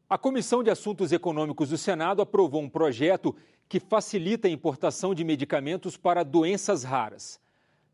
A Comissão de Assuntos Econômicos do Senado aprovou um projeto que facilita a importação de medicamentos para doenças raras.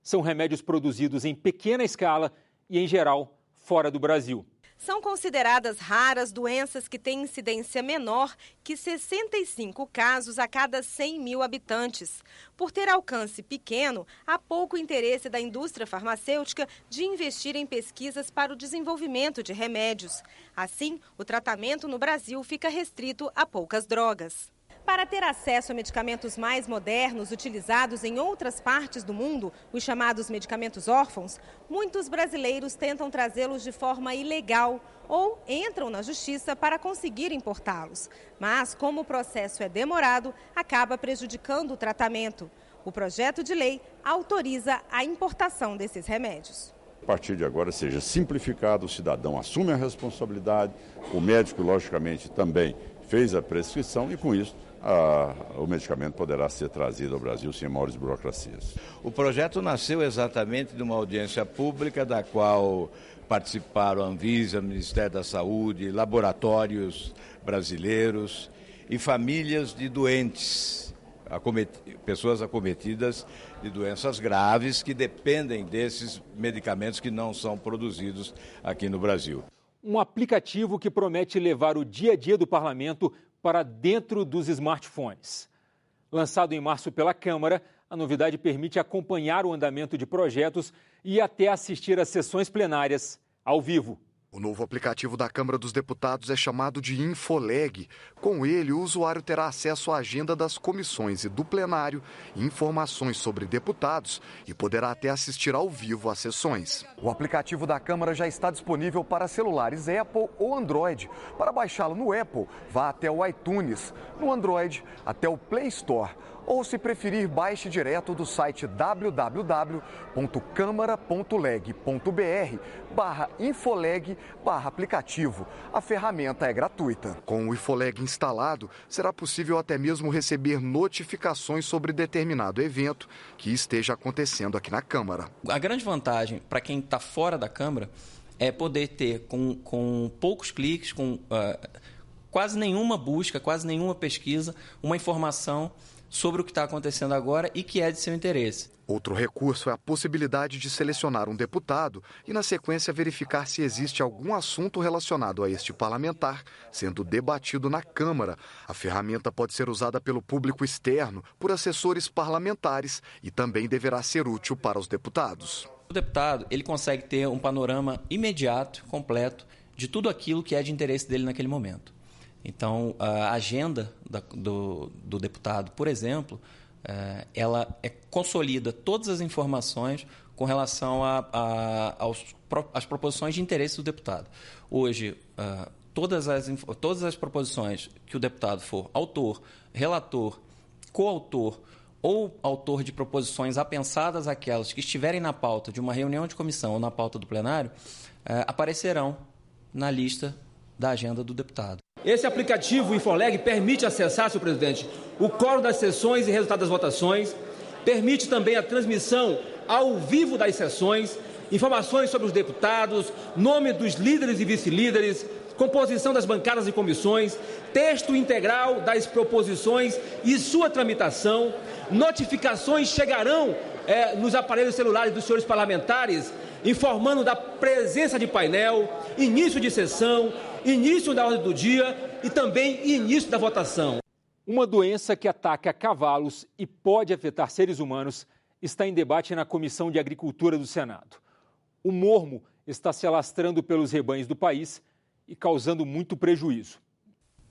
São remédios produzidos em pequena escala e, em geral, fora do Brasil. São consideradas raras doenças que têm incidência menor que 65 casos a cada 100 mil habitantes. Por ter alcance pequeno, há pouco interesse da indústria farmacêutica de investir em pesquisas para o desenvolvimento de remédios. Assim, o tratamento no Brasil fica restrito a poucas drogas. Para ter acesso a medicamentos mais modernos utilizados em outras partes do mundo, os chamados medicamentos órfãos, muitos brasileiros tentam trazê-los de forma ilegal ou entram na justiça para conseguir importá-los. Mas, como o processo é demorado, acaba prejudicando o tratamento. O projeto de lei autoriza a importação desses remédios. A partir de agora seja simplificado, o cidadão assume a responsabilidade, o médico, logicamente, também fez a prescrição e, com isso, o medicamento poderá ser trazido ao Brasil sem maiores burocracias. O projeto nasceu exatamente de uma audiência pública da qual participaram a Anvisa, o Ministério da Saúde, laboratórios brasileiros e famílias de doentes, pessoas acometidas de doenças graves que dependem desses medicamentos que não são produzidos aqui no Brasil. Um aplicativo que promete levar o dia a dia do parlamento para dentro dos smartphones. Lançado em março pela Câmara, a novidade permite acompanhar o andamento de projetos e até assistir às sessões plenárias ao vivo. O novo aplicativo da Câmara dos Deputados é chamado de Infoleg. Com ele, o usuário terá acesso à agenda das comissões e do plenário, informações sobre deputados e poderá até assistir ao vivo às sessões. O aplicativo da Câmara já está disponível para celulares Apple ou Android. Para baixá-lo no Apple, vá até o iTunes, no Android, até o Play Store. Ou, se preferir, baixe direto do site www.câmara.leg.br/infoleg/aplicativo. A ferramenta é gratuita. Com o Infoleg instalado, será possível até mesmo receber notificações sobre determinado evento que esteja acontecendo aqui na Câmara. A grande vantagem para quem está fora da Câmara é poder ter, com poucos cliques, com quase nenhuma busca, quase nenhuma pesquisa, uma informação sobre o que está acontecendo agora e que é de seu interesse. Outro recurso é a possibilidade de selecionar um deputado e, na sequência, verificar se existe algum assunto relacionado a este parlamentar sendo debatido na Câmara. A ferramenta pode ser usada pelo público externo, por assessores parlamentares e também deverá ser útil para os deputados. O deputado ele consegue ter um panorama imediato, completo, de tudo aquilo que é de interesse dele naquele momento. Então, a agenda do deputado, por exemplo, ela consolida todas as informações com relação às proposições de interesse do deputado. Hoje, todas as proposições que o deputado for autor, relator, coautor ou autor de proposições apensadas aquelas que estiverem na pauta de uma reunião de comissão ou na pauta do plenário, aparecerão na lista da agenda do deputado. Esse aplicativo Infoleg permite acessar, senhor presidente, o quórum das sessões e resultado das votações, permite também a transmissão ao vivo das sessões, informações sobre os deputados, nome dos líderes e vice-líderes, composição das bancadas e comissões, texto integral das proposições e sua tramitação, notificações chegarão nos aparelhos celulares dos senhores parlamentares, informando da presença de painel, início de sessão, início da ordem do dia e também início da votação. Uma doença que ataca cavalos e pode afetar seres humanos está em debate na Comissão de Agricultura do Senado. O mormo está se alastrando pelos rebanhos do país e causando muito prejuízo.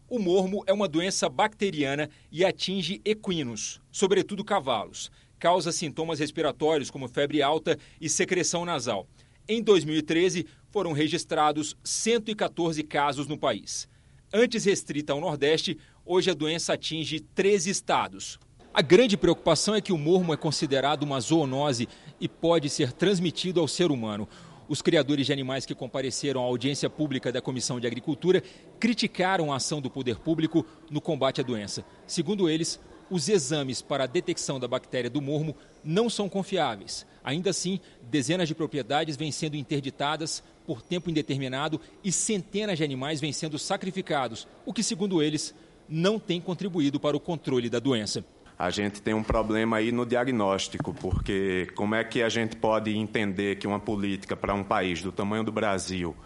O mormo é uma doença bacteriana e atinge equinos, sobretudo cavalos. Causa sintomas respiratórios como febre alta e secreção nasal. Em 2013, foram registrados 114 casos no país. Antes restrita ao Nordeste, hoje a doença atinge 13 estados. A grande preocupação é que o mormo é considerado uma zoonose e pode ser transmitido ao ser humano. Os criadores de animais que compareceram à audiência pública da Comissão de Agricultura criticaram a ação do poder público no combate à doença. Segundo eles, Os exames para a detecção da bactéria do mormo não são confiáveis. Ainda assim, dezenas de propriedades vêm sendo interditadas por tempo indeterminado e centenas de animais vêm sendo sacrificados, o que, segundo eles, não tem contribuído para o controle da doença. A gente tem um problema aí no diagnóstico, porque como é que a gente pode entender que uma política para um país do tamanho do Brasil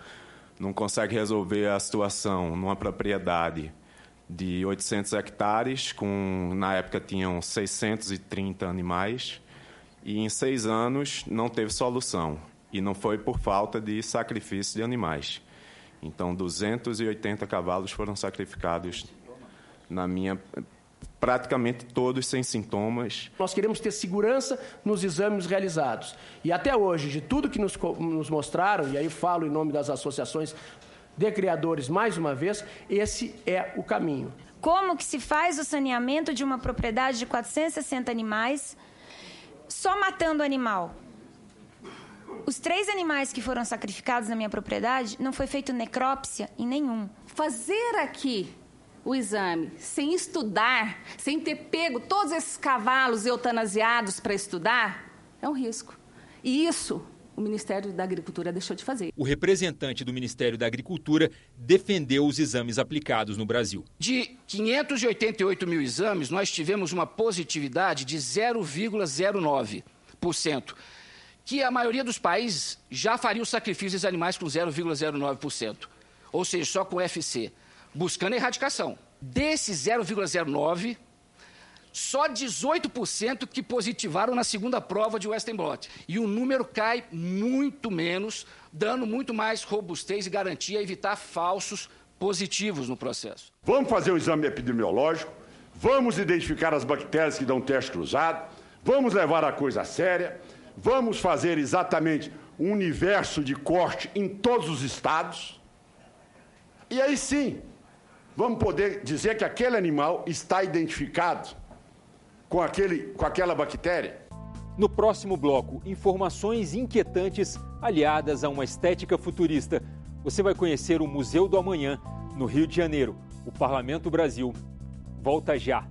não consegue resolver a situação numa propriedade de 800 hectares, na época tinham 630 animais, e em 6 anos não teve solução. E não foi por falta de sacrifício de animais. Então, 280 cavalos foram sacrificados praticamente todos sem sintomas. Nós queremos ter segurança nos exames realizados. E até hoje, de tudo que nos mostraram, e aí falo em nome das associações de criadores mais uma vez, esse é o caminho. Como que se faz o saneamento de uma propriedade de 460 animais só matando animal? Os 3 animais que foram sacrificados na minha propriedade, não foi feito necrópsia em nenhum. Fazer aqui o exame sem estudar, sem ter pego todos esses cavalos eutanasiados para estudar, é um risco. E isso o Ministério da Agricultura deixou de fazer. O representante do Ministério da Agricultura defendeu os exames aplicados no Brasil. De 588 mil exames, nós tivemos uma positividade de 0,09%, que a maioria dos países já faria o sacrifício dos animais com 0,09%, ou seja, só com FC, buscando a erradicação. Desse 0,09%, só 18% que positivaram na segunda prova de Western blot. E o número cai muito menos, dando muito mais robustez e garantia a evitar falsos positivos no processo. Vamos fazer um exame epidemiológico, vamos identificar as bactérias que dão teste cruzado, vamos levar a coisa a séria, vamos fazer exatamente um universo de corte em todos os estados. E aí sim, vamos poder dizer que aquele animal está identificado com aquela bactéria. No próximo bloco, informações inquietantes aliadas a uma estética futurista. Você vai conhecer o Museu do Amanhã, no Rio de Janeiro. O Parlamento Brasil volta já.